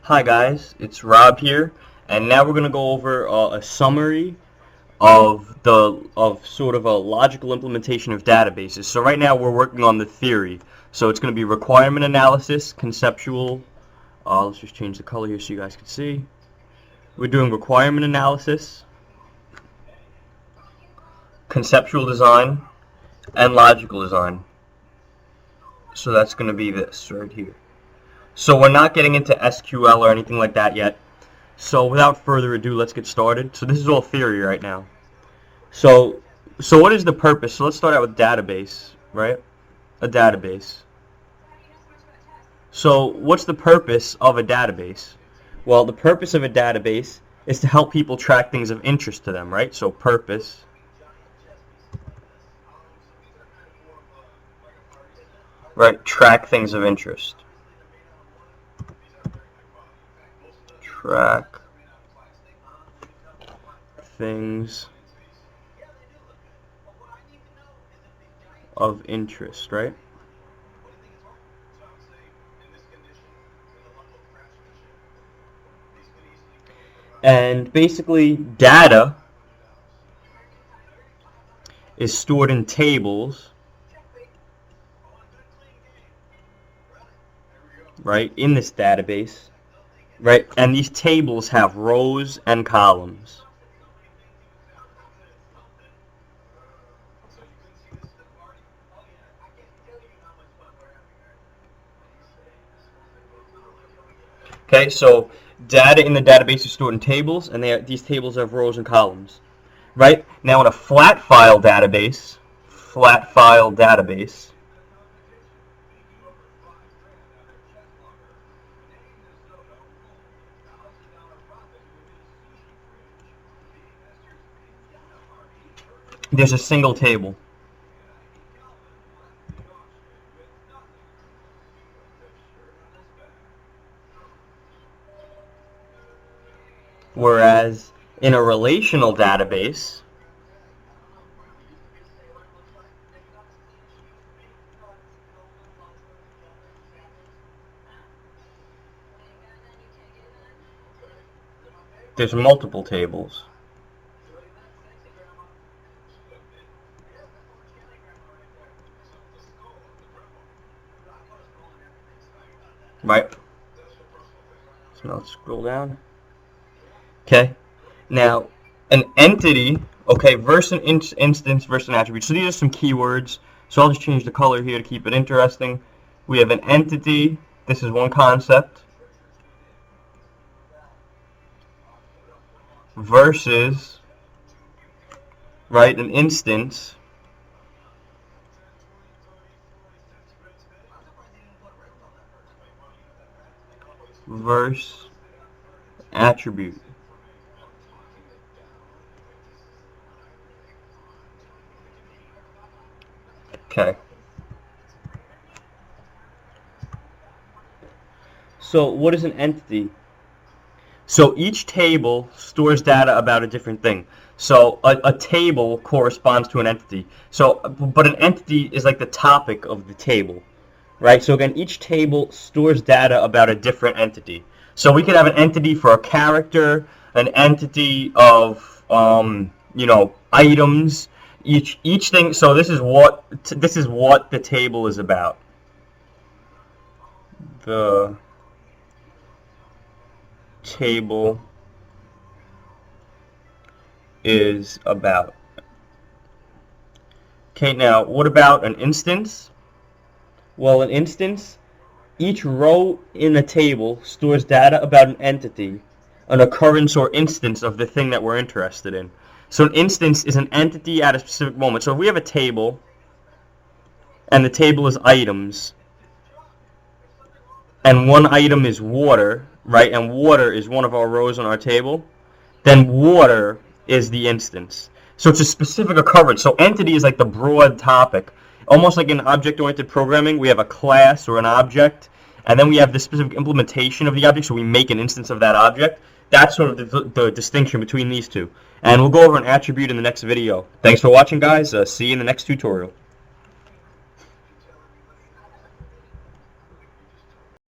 Hi guys, it's Rob here, and now we're going to go over a summary of sort of a logical implementation of databases. So right now we're working on the theory. So it's going to be requirement analysis, conceptual. Let's just change the color here so you guys can see. We're doing requirement analysis, conceptual design, and logical design. So that's going to be this right here. So we're not getting into SQL or anything like that yet. So without further ado, let's get started. So this is all theory right now. So what is the purpose? So let's start out with database, right? A database. So what's the purpose of a database? Well, the purpose of a database is to help people track things of interest to them, right? So purpose. Right, track things of interest. Track things of interest, right? And basically, data is stored in tables, right, in this database. Right, and these tables have rows and columns. Okay, so data in the database is stored in tables, and these tables have rows and columns. Right, now in a flat file database, there's a single table. Whereas in a relational database, there's multiple tables. Right. So now let's scroll down. Okay. Now, an entity, okay, versus an instance versus an attribute. So these are some keywords. So I'll just change the color here to keep it interesting. We have an entity. This is one concept. Versus, right, an instance. Versus attribute. Okay. So what is an entity? So each table stores data about a different thing. So a table corresponds to an entity. So, but an entity is like the topic of the table. Right, so again, each table stores data about a different entity. So we could have an entity for a character, an entity of items. Each thing. So this is what the table is about. The table is about. Okay, now what about an instance? Well, an instance, each row in a table stores data about an entity, an occurrence or instance of the thing that we're interested in. So an instance is an entity at a specific moment. So if we have a table, and the table is items, and one item is water, right, and water is one of our rows on our table, then water is the instance. So it's a specific occurrence. So entity is like the broad topic. Almost like in object-oriented programming, we have a class or an object, and then we have the specific implementation of the object, so we make an instance of that object. That's sort of the distinction between these two. And we'll go over an attribute in the next video. Thanks for watching, guys. See you in the next tutorial.